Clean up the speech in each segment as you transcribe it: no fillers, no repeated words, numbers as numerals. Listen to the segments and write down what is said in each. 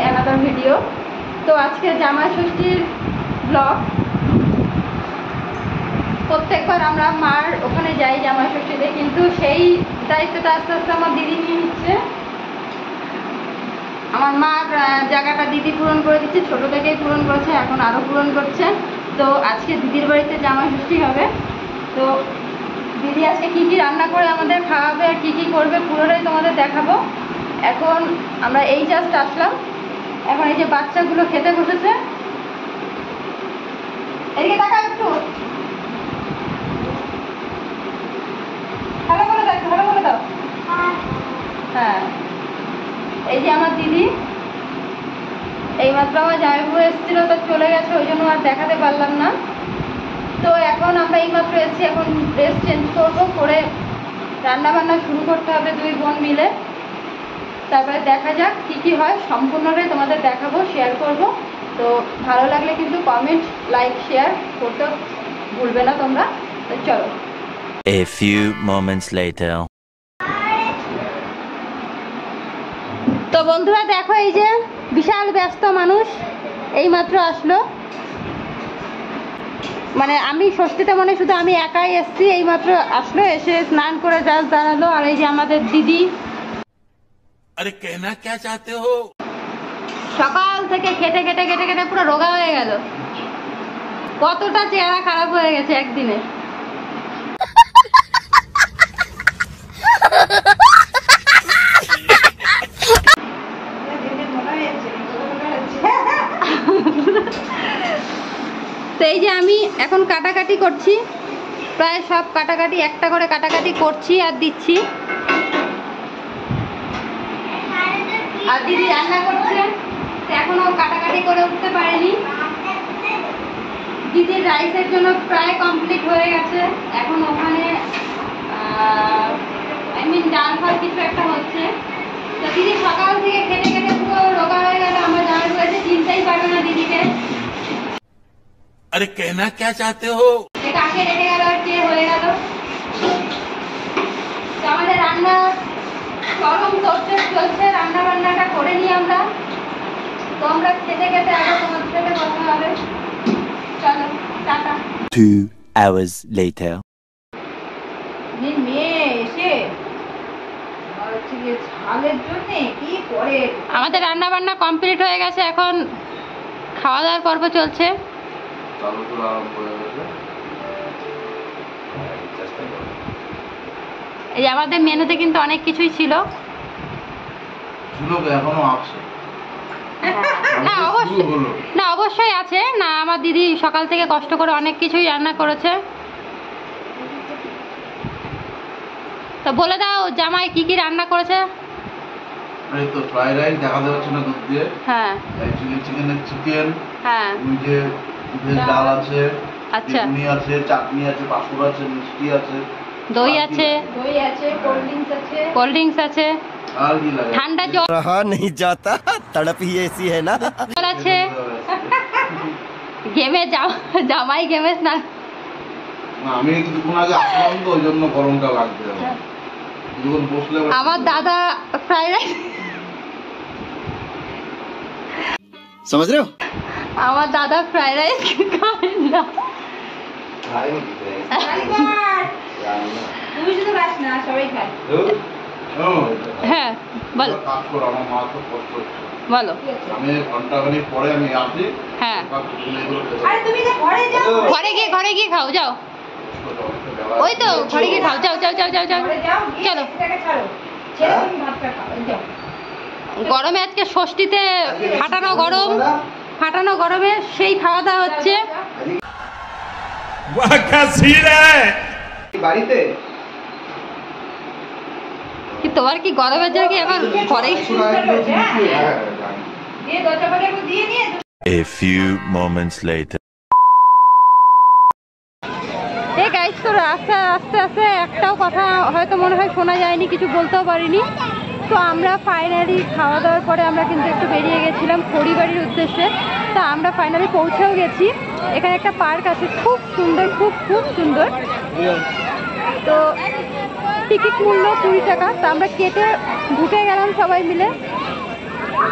Another video. তো আজকে জামাই ষষ্ঠীর ব্লগ। প্রত্যেকবার আমরা মার ওখানে যাই জামাই ষষ্ঠীতে, কিন্তু সেই দায়িত্বটা আস্তে আস্তে আমার দিদি নিয়ে নিচ্ছে। আমার মার জায়গাটা দিদি পূরণ করে দিচ্ছে, ছোটো থেকেই পূরণ করেছে, এখন আরও পূরণ করছে। তো আজকে দিদির বাড়িতে জামাই ষষ্ঠী হবে। তো দিদি আজকে কী কী রান্না করে আমাদের খাওয়াবে আর কী কী করবে পুরোটাই তোমাদের দেখাবো। এখন আমরা এই জাস্ট আসলাম, এখন এই যে বাচ্চাগুলো খেতে বসেছে। এদিকে টাকা একটু ভালো করে দাও, একটু ভালো করে দাও। হ্যাঁ, এই যে আমার দিদি, এইমাত্র আমার জামাইবাবু এসেছিল, তো চলে গেছে, ওই জন্য আর দেখাতে পারলাম না। তো এখন আমরা এইমাত্র এসেছি, এখন ড্রেস চেঞ্জ করবো, করে রান্না বান্না শুরু করতে হবে দুই বোন মিলে। তারপরে দেখা যাক কী কী হয়, সম্পূর্ণটাই তোমাদের দেখাবো, শেয়ার করব। তো ভালো লাগলে কিন্তু কমেন্ট, লাইক, শেয়ার করতে ভুলবে না তোমরা। তো চলো। A few moments later. তো বন্ধুরা দেখো, এই যে বিশাল ব্যস্ত মানুষ এইমাত্র আসলো। মানে আমি ষষ্ঠীতে মনে শুধু আমি একাই এসছি, এইমাত্র আসলো, এসে স্নান করে জাস্ট দাঁড়ালো। আর এই যে আমাদের দিদি, अरे कहना क्या चाहते हो? সকাল থেকে খেটে খেটে খেটে খেটে পুরো রোগা হয়ে গেল। কতটা চেহারা খারাপ হয়ে গেছে একদিনে। তো এই যে আমি এখন কাটাকাটি করছি, প্রায় সব কাটাকাটি একটা করে কাটাকাটি করছি আর দিচ্ছি। আর দিদি রান্না করছে, এখনো কাটাকাটি করে উঠতে পারেনি। দিদির রাইসের জন্য প্রায় কমপ্লিট হয়ে গেছে, এখন ওখানে ডাল ভাত কিছু একটা হচ্ছে। তো দিদি সকাল থেকে খেটে খেটে পুরো রোগা হয়ে গেল, আমার জামাই বলেছে চিনতেই পারবে না দিদিকে। अरे कहना क्या चाहते हो? কাকে রেখে গেল আর কে হয়ে গেল। তো আমাদের রান্না গরম চলছে, রান্না বান্নাটা করে নিই আমরা। তো আমরা খেতে খেতে আগে তোমাদের সাথে কথা হবে। চলো, টাটা। 2 hours later. মেয়ে এসে ঝালের জন্য কি করে। আমাদের রান্না বান্না কমপ্লিট হয়ে গেছে, এখন খাওয়া দাওয়ার পর্ব চলছে। এই যে আমাদের মেনুতে কিন্তু অনেক কিছুই ছিল। না অবশ্যই আছে, না আমার দিদি সকাল থেকে কষ্ট করে অনেক কিছুই রান্না করেছে। তো বলে দাও জামাই কি কি রান্না করেছে। এই তো ফ্রাইড রাইস দেখা যাচ্ছে না দুধ দিয়ে। হ্যাঁ, চিকেনের চিকেন। হ্যাঁ, ওই যে দুধের ডাল আছে, আচ্ছা, বেগুনি আছে, চাটনি আছে, পাঁপড় আছে, মিষ্টি আছে, দই আছে, কোল্ড ড্রিঙ্কস আছে, আর কি লাগে ঠান্ডা জল रहा नहीं जाता, तड़प ही ऐसी है ना। আছে। গেমে জামাই গেমে স্নান। না আমি কিছুক্ষণ আগে আসলাম তো ওই জন্য গরমটা লাগছে। যখন বসলে আমার দাদা ফ্রাইড রাইস, समझ रहे हो? আমার দাদা ফ্রাইড রাইস খায় না। তুমি শুধু খাস না, সবাই খায়। হ্যাঁ বলো, কাজ করো, আমার মা তো কষ্ট হচ্ছে। বলো। আমি ঘন্টাখানিক পরে আমি আসি। হ্যাঁ, ঘরে গিয়ে খাও, যাও। ওই তো ঘরে গিয়ে খাও, যাও যাও যাও যাও যাও, চলো। গরমে আজকে ষষ্ঠীতে ফাটানো গরমে সেই খাওয়া দাওয়া হচ্ছে। বাড়িতে কি তোমার কি গরমের জন্য কি এখন ঘরেই? A few moments later. এই গাইস, তো আস্তে আস্তে একটাও কথা হয়তো মনে হয় শোনা যায়নি, কিছু বলতেও পারিনি। তো আমরা ফাইনালি খাওয়া দাওয়ার পরে আমরা কিন্তু একটু বেরিয়ে গেছিলাম খড়িবাড়ির উদ্দেশ্যে। তো আমরা ফাইনালি পৌঁছেও গেছি। এখানে একটা পার্ক আছে, খুব সুন্দর, খুব খুব সুন্দর। তো টিকিট মূল্য 20 টাকা। তো আমরা কেটে ঢুকে গেলাম সবাই মিলে।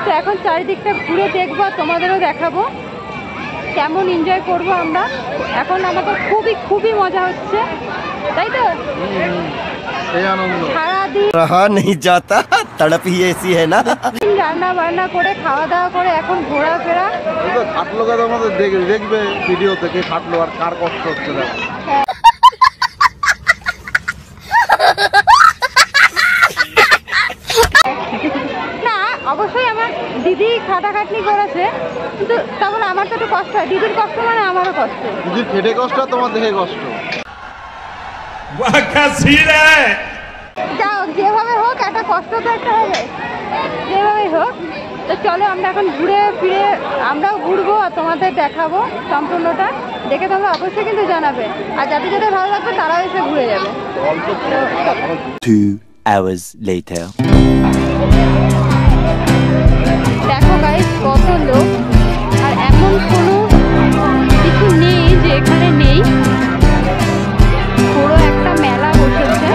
তো এখন চারিদিকটা ঘুরে দেখবো আর তোমাদেরও দেখাবো কেমন এনজয় করব আমরা। এখন আমাদের খুবই খুবই মজা হচ্ছে, তাই তো? এই আনন্দ সারাদিন रहा नहीं जाता, तड़प ही ऐसी है ना। রান্না বান্না করে খাওয়া দাওয়া করে এখন ঘোরাফেরা। খাটলো কাজ আমাদের দেখবে ভিডিও থেকে, খাটলো আর কার কষ্ট হচ্ছে দেখো। না অবশ্যই আমার দিদি খাটাখাটনি করেছে, কিন্তু তখন আমার তো একটু কষ্ট হয়। দিদির কষ্ট মানে আমারও কষ্ট। দিদির খেটে কষ্ট আর তোমার দেখে কষ্ট। वाह क्या सीन है। যাও যেভাবে হোক একটা কষ্ট তো একটা হবে, যেভাবে হোক। তো চলো আমরা এখন ঘুরে ফিরে আমরাও ঘুরবো আর তোমাদের দেখাবো সম্পূর্ণটা। দেখে তোমরা অবশ্যই কিন্তু জানাবে, আর যাদের যাদের ভালো লাগবে তারাও এসে ঘুরে যাবে। 2 hours later. দেখো গাইস কত লোক, আর এমন কোনো কিছু নেই যে এখানে নেই। পুরো একটা মেলা বসেছে।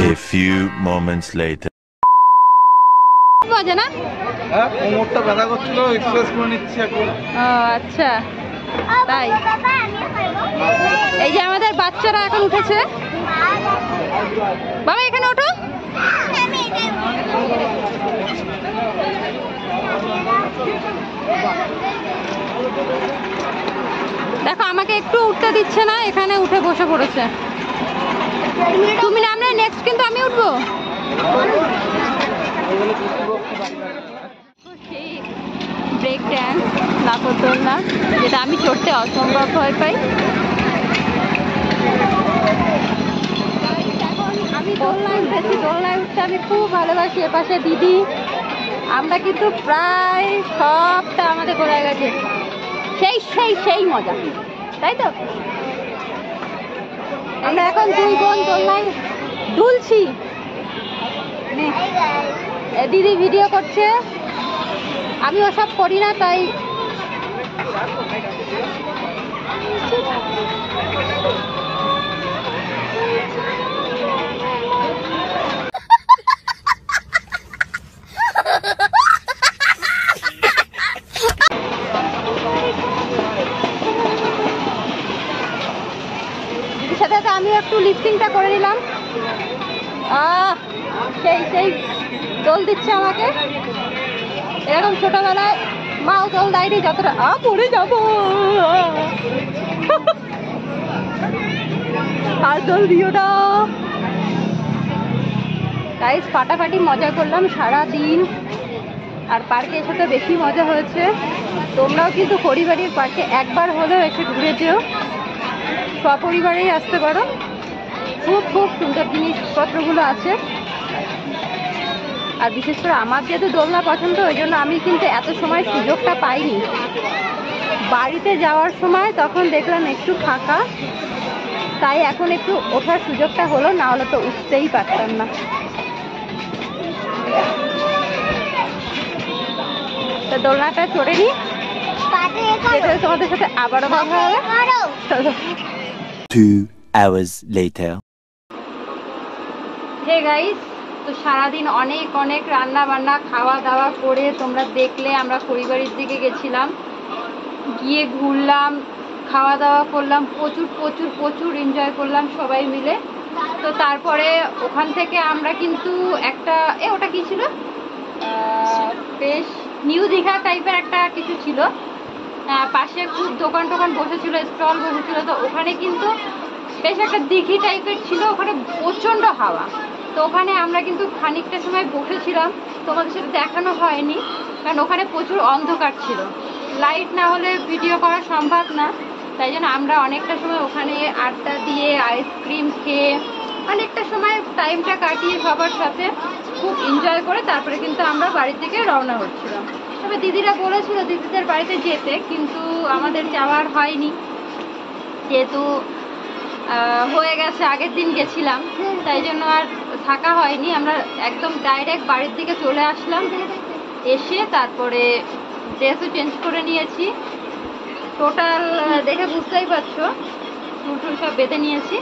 A few moments later. মজা না? হ্যাঁ, কোমরটা ব্যথা করছিল, এক্সারসাইজ করে নিচ্ছি এখন। ও আচ্ছা তাই। এই যে আমাদের বাচ্চারা এখন উঠেছে। বাবা এখানে ওঠো। দেখো আমাকে একটু উঠতে দিচ্ছে না, এখানে উঠে বসে পড়েছে। তুমি নামলে নেক্সট কিন্তু আমি উঠবো। ব্রেক ড্যান্স, নাগরদোলনা, যেটা আমি চড়তে অসম্ভব ভয় পাই। এখন আমি দোলনায় উঠেছি, দোলনায় উঠতে আমি খুব ভালোবাসি। এপাশে দিদি, আমরা কিন্তু প্রায় সবটা আমাদের ঘোরা গেছে। সেই সেই সেই মজা, তাই তো? আমরা এখন দুই বোন দোলনায় দুলছি। দিদি ভিডিও করছে, আমি ওসব করি না, তাই দিদির সাথে সাথে আমি একটু লিপসিংটা করে নিলাম। সেই সেই দোল দিচ্ছে আমাকে। এরকম ছোটবেলায় মাও দোল দেয়নি, যতটা পড়ে যাবো আর দোল দিও না। গাইস ফাটাফাটি মজা করলাম সারা দিন, আর পার্কে এসে তো বেশি মজা হয়েছে। তোমরাও কিন্তু পরিবারের পার্কে একবার হলেও এসে ঘুরে যেও, সপরিবারেই আসতে পারো। খুব খুব সুন্দর জিনিসপত্রগুলো আছে। আর বিশেষ করে আমার যেহেতু দোলনা পছন্দ, ওই জন্য আমি কিন্তু এত সময় সুযোগটা পাইনি। বাড়িতে যাওয়ার সময় তখন দেখলাম একটু ফাঁকা, তাই এখন একটু ওঠার সুযোগটা হলো, না হলে তো উঠতেই পারতাম না। তো দোলনাটা চড়ে নি, তোমাদের সাথে আবারও কথা হবে। 2 hours later. হে গাইস, তো সারাদিন অনেক অনেক রান্না বান্না খাওয়া দাওয়া করে তোমরা দেখলে। আমরা পরিবারের দিকে গেছিলাম, গিয়ে ঘুরলাম, খাওয়া দাওয়া করলাম, প্রচুর প্রচুর প্রচুর এনজয় করলাম সবাই মিলে। তো তারপরে ওখান থেকে আমরা কিন্তু একটা ওটা কি ছিল, বেশ নিউ দীঘা টাইপের একটা কিছু ছিল। পাশে খুব দোকান টোকান বসেছিল, স্টল বসেছিল। তো ওখানে কিন্তু বেশ একটা দিঘি টাইপের ছিল, ওখানে প্রচণ্ড হাওয়া। তো ওখানে আমরা কিন্তু খানিকটা সময় বসেছিলাম, তোমাদের সাথে দেখানো হয়নি কারণ ওখানে প্রচুর অন্ধকার ছিল, লাইট না হলে ভিডিও করা সম্ভব না। তাই জন্য আমরা অনেকটা সময় ওখানে আড্ডা দিয়ে আইসক্রিম খেয়ে অনেকটা সময় টাইমটা কাটিয়ে সবার সাথে খুব এনজয় করে তারপরে কিন্তু আমরা বাড়ি থেকে রওনা হচ্ছিলাম। তবে দিদিরা বলেছিল দিদিদের বাড়িতে যেতে, কিন্তু আমাদের যাওয়ার হয়নি, যেহেতু হয়ে গেছে, আগের দিন গেছিলাম, তাই জন্য আর থাকা হয়নি। আমরা একদম ডাইরেক্ট বাড়ির দিকে চলে আসলাম। এসে তারপরে ড্রেসও চেঞ্জ করে নিয়েছি। টোটাল দেখে বুঝতেই পারছো, চুল টুল সব বেঁধে নিয়েছি।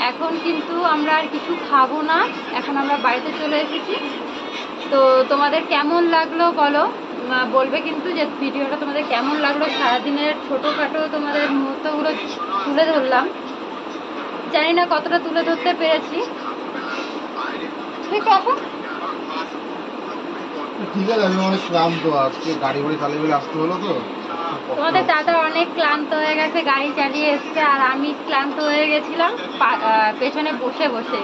এখন কিন্তু আমরা আর কিছু খাবো না, এখন আমরা বাড়িতে চলে এসেছি। তো তোমাদের কেমন লাগলো বলো, বলবে কিন্তু যে ভিডিওটা তোমাদের কেমন লাগলো। সারাদিনের ছোটোখাটো তোমাদের মুহূর্তগুলো তুলে ধরলাম, জানি না কতটা তুলে ধরতে পেরেছি। ঠিক আছে, ঠিক আছে, আমি অনেক ক্লান্ত, আজকে গাড়ি বাড়ি চালিয়ে বলে আসতে হলো তো। তোমাদের দাদা অনেক ক্লান্ত হয়ে গেছে, গাড়ি চালিয়ে এসছে, আর আমি ক্লান্ত হয়ে গেছিলাম পেছনে বসে বসে।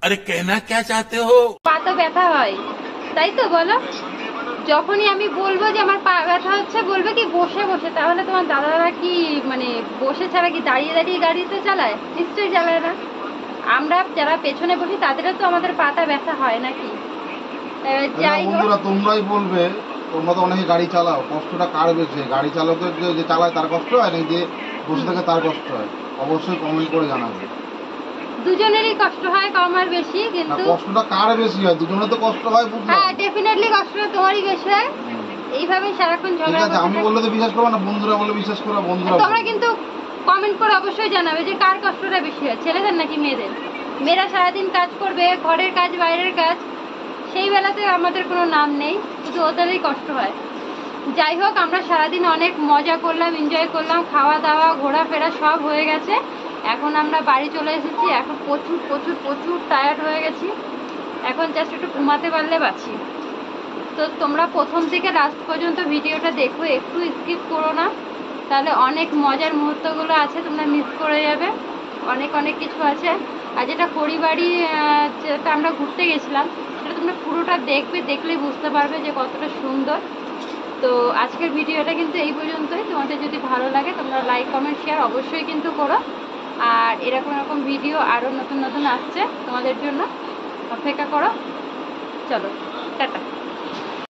अरे कहना क्या चाहते हो? পা তো ব্যথা হয়, তাই তো বলো? যখনই আমি বলবো যে আমার পা ব্যথা হচ্ছে, বলবে কি বসে বসে। তাহলে তোমার দাদারা কি মানে বসে ছাড়া কি দাঁড়িয়ে দাঁড়িয়ে গাড়ি তো চালায়? নিশ্চয়ই চালায় না। আমরা যারা পেছনে বসি তাদেরও তো আমাদের পাটা ব্যথা হয় নাকি? যাই হোক, বন্ধুরা তোমরাই বলবে, তোমরা তো অনেকে গাড়ি চালাও, কষ্টটা কার বেশি? গাড়ি চালকের যে চালায় তার কষ্ট হয় নাকি যে বসে থাকে তার কষ্ট হয়? অবশ্যই কমেন্ট করে জানাবে। দুজনেরই কষ্ট হয়, কম আর বেশি, না, কিন্তু কষ্টটা কার বেশি হয়? দুজনের তো কষ্ট হয়, বুঝলাম। হ্যাঁ ডেফিনেটলি কষ্টটা তোমারই বেশি হয়। এইভাবে সারাক্ষণ ঠিক ঝগড়া আছে, আমি করতে বললে তো বিশ্বাস করবো না, বন্ধুরা বললে বিশ্বাস করবো। বন্ধুরা তোমরা বলবে। কিন্তু কমেন্ট করে অবশ্যই জানাবে যে কার কষ্টটা বেশি হয়, ছেলেদের নাকি মেয়েদের। মেয়েরা সারাদিন কাজ করবে, ঘরের কাজ বাইরের কাজ, সেই বেলাতে আমাদের কোনো নাম নেই, শুধু ওদেরই কষ্ট হয়। যাই হোক, আমরা সারাদিন অনেক মজা করলাম, এনজয় করলাম, খাওয়া দাওয়া ঘোরাফেরা সব হয়ে গেছে। এখন আমরা বাড়ি চলে এসেছি, এখন প্রচুর প্রচুর প্রচুর টায়ার্ড হয়ে গেছি। এখন জাস্ট একটু ঘুমাতে পারলে বাঁচি। তো তোমরা প্রথম থেকে লাস্ট পর্যন্ত ভিডিওটা দেখো, একটু স্কিপ করো না, তাহলে অনেক মজার মুহূর্তগুলো আছে তোমরা মিস করে যাবে। অনেক অনেক কিছু আছে। আর যেটা পরিবারই যেটা আমরা ঘুরতে গেছিলাম, সেটা তোমরা পুরোটা দেখবে, দেখলেই বুঝতে পারবে যে কতটা সুন্দর। তো আজকের ভিডিওটা কিন্তু এই পর্যন্তই। তোমাদের যদি ভালো লাগে তোমরা লাইক কমেন্ট শেয়ার অবশ্যই কিন্তু করো। আর এরকম এরকম ভিডিও আরও নতুন নতুন আসছে তোমাদের জন্য, অপেক্ষা করো। চলো, টাটা।